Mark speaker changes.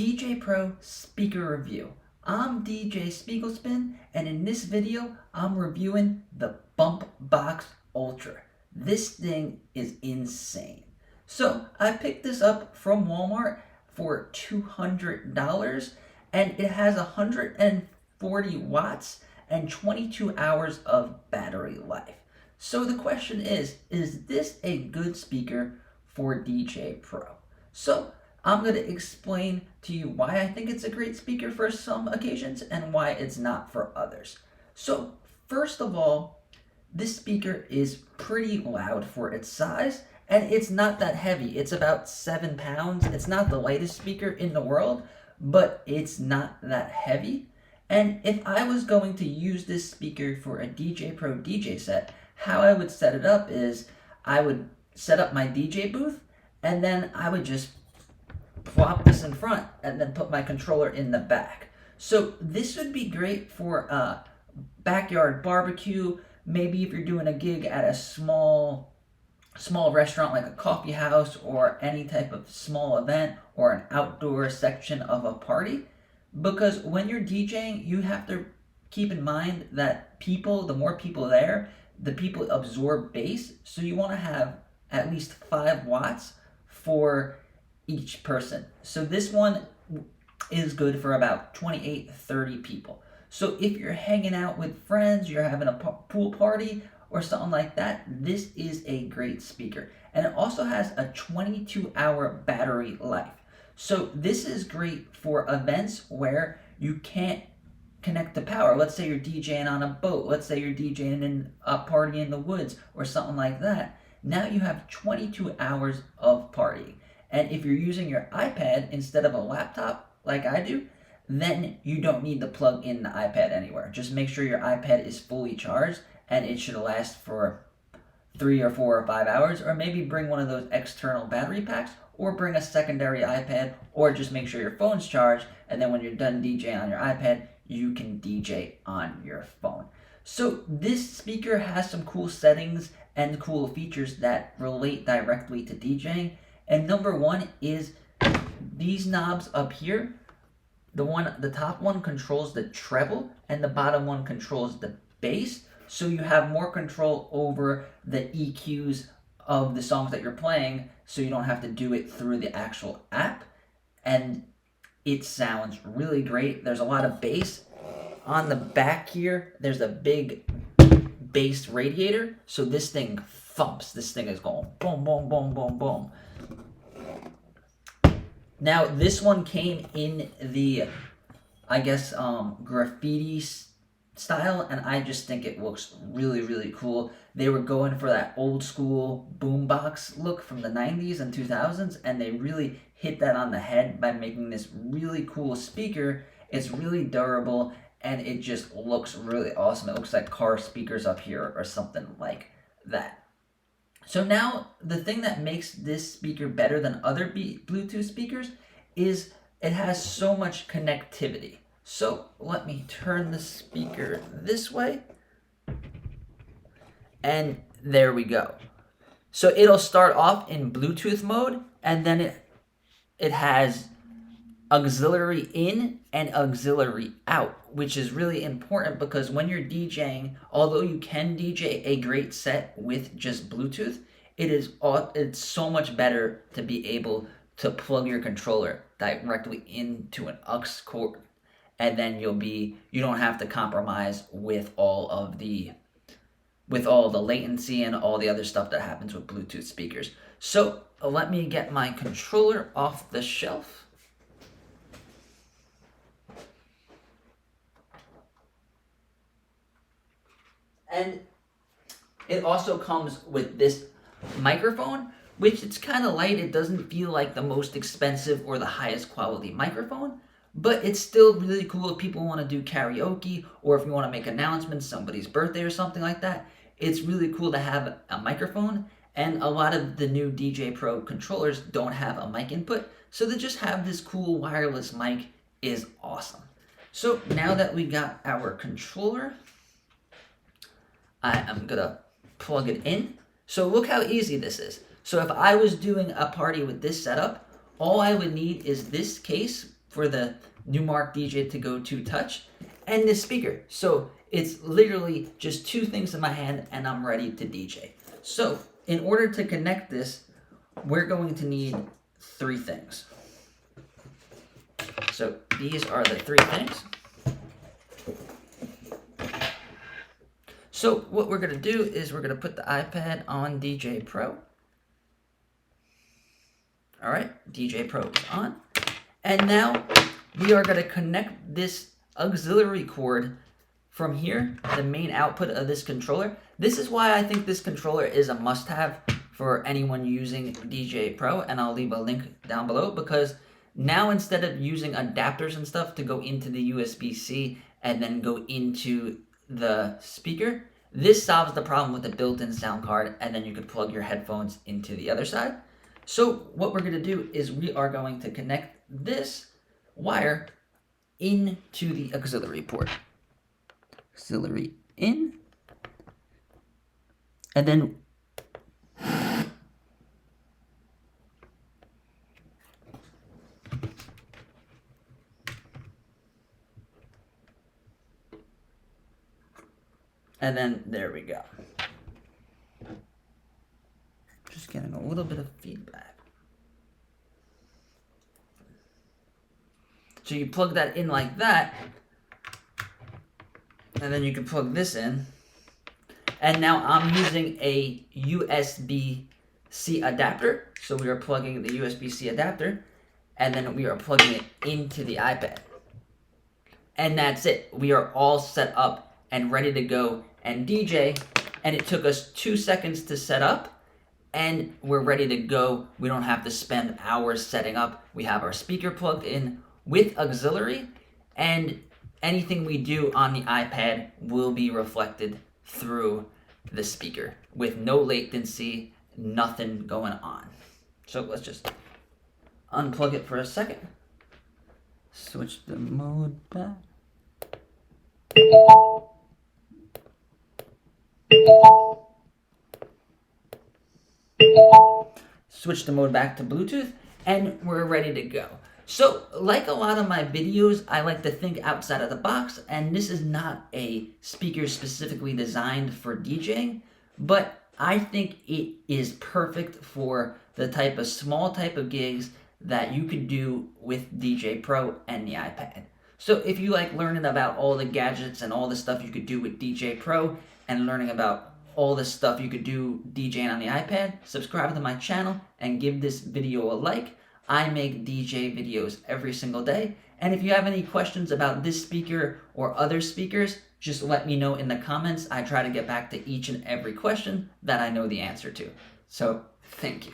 Speaker 1: Djay Pro Speaker Review. I'm DJ Spiegelspin, and in this video, I'm reviewing the Bumpboxx Ultra. This thing is insane. So I picked this up from Walmart for $200, and it has 140 watts and 22 hours of battery life. So the question is this a good speaker for Djay Pro? So I'm going to explain to you why I think it's a great speaker for some occasions and why it's not for others. So first of all, this speaker is pretty loud for its size, and it's not that heavy. It's about 7 pounds. It's not the lightest speaker in the world, but it's not that heavy. And if I was going to use this speaker for a Djay Pro DJ set, how I would set it up is I would set up my DJ booth, and then I would just plop this in front and then put my controller in the back. So this would be great for a backyard barbecue. Maybe if you're doing a gig at a small restaurant like a coffee house or any type of small event or an outdoor section of a party. Because when you're DJing, you have to keep in mind that the more people there, the people absorb bass. So you want to have at least 5 watts for each person. So this one is good for about 28-30 people. So if you're hanging out with friends, you're having a pool party or something like that, this is a great speaker. And it also has a 22-hour battery life. So this is great for events where you can't connect to power. Let's say you're DJing on a boat. Let's say you're DJing in a party in the woods or something like that. Now you have 22 hours of partying. And if you're using your iPad instead of a laptop like I do, then you don't need to plug in the iPad anywhere. Just make sure your iPad is fully charged, and it should last for 3 or 4 or 5 hours, or maybe bring one of those external battery packs, or bring a secondary iPad, or just make sure your phone's charged, and then when you're done DJing on your iPad, you can DJ on your phone. So this speaker has some cool settings and cool features that relate directly to DJing. And number one is these knobs up here. The top one controls the treble, and the bottom one controls the bass. So you have more control over the EQs of the songs that you're playing, so you don't have to do it through the actual app. And it sounds really great. There's a lot of bass. On the back here, there's a big bass radiator, so this thing thumps. This thing is going boom, boom, boom, boom, boom. Now, this one came in the, graffiti style, and I just think it looks really, really cool. They were going for that old school boombox look from the 90s and 2000s, and they really hit that on the head by making this really cool speaker. It's really durable, and it just looks really awesome. It looks like car speakers up here or something like that. So now, the thing that makes this speaker better than other Bluetooth speakers is it has so much connectivity. So let me turn the speaker this way. And there we go. So it'll start off in Bluetooth mode, and then it has auxiliary in and auxiliary out, which is really important because when you're DJing, although you can DJ a great set with just Bluetooth, it's so much better to be able to plug your controller directly into an aux cord, and then you don't have to compromise with all the latency and all the other stuff that happens with Bluetooth speakers. So let me get my controller off the shelf. And it also comes with this microphone, which it's kind of light. It doesn't feel like the most expensive or the highest quality microphone, but it's still really cool if people want to do karaoke or if you want to make announcements, somebody's birthday or something like that. It's really cool to have a microphone, and a lot of the new Djay Pro controllers don't have a mic input, so to just have this cool wireless mic is awesome. So now that we got our controller, I am gonna plug it in. So look how easy this is. So if I was doing a party with this setup, all I would need is this case for the Numark DJ to go to touch, and this speaker. So it's literally just two things in my hand and I'm ready to DJ. So in order to connect this, we're going to need three things. So these are the three things. So what we're going to do is we're going to put the iPad on Djay Pro. All right, Djay Pro is on. And now we are going to connect this auxiliary cord from here, the main output of this controller. This is why I think this controller is a must-have for anyone using Djay Pro, and I'll leave a link down below, because now instead of using adapters and stuff to go into the USB-C and then go into the speaker, this solves the problem with the built-in sound card, and then you could plug your headphones into the other side. So what we're going to do is we are going to connect this wire into the auxiliary port. Auxiliary in. And then there we go. Just getting a little bit of feedback. So you plug that in like that, and then you can plug this in. And now I'm using a USB-C adapter. So we are plugging the USB-C adapter, and then we are plugging it into the iPad. And that's it. We are all set up and ready to go and DJ. And it took us 2 seconds to set up, and we're ready to go. We don't have to spend hours setting up. We have our speaker plugged in with auxiliary, and anything we do on the iPad will be reflected through the speaker with no latency, nothing going on. So let's just unplug it for a second. Switch the mode back. Switch the mode back to Bluetooth, and we're ready to go. So, like a lot of my videos, I like to think outside of the box, and this is not a speaker specifically designed for DJing, but I think it is perfect for the small type of gigs that you could do with Djay Pro and the iPad. So if you like learning about all the gadgets and all the stuff you could do with Djay Pro, and learning about all the stuff you could do DJing on the iPad, subscribe to my channel and give this video a like. I make DJ videos every single day. And if you have any questions about this speaker or other speakers, just let me know in the comments. I try to get back to each and every question that I know the answer to. So, thank you.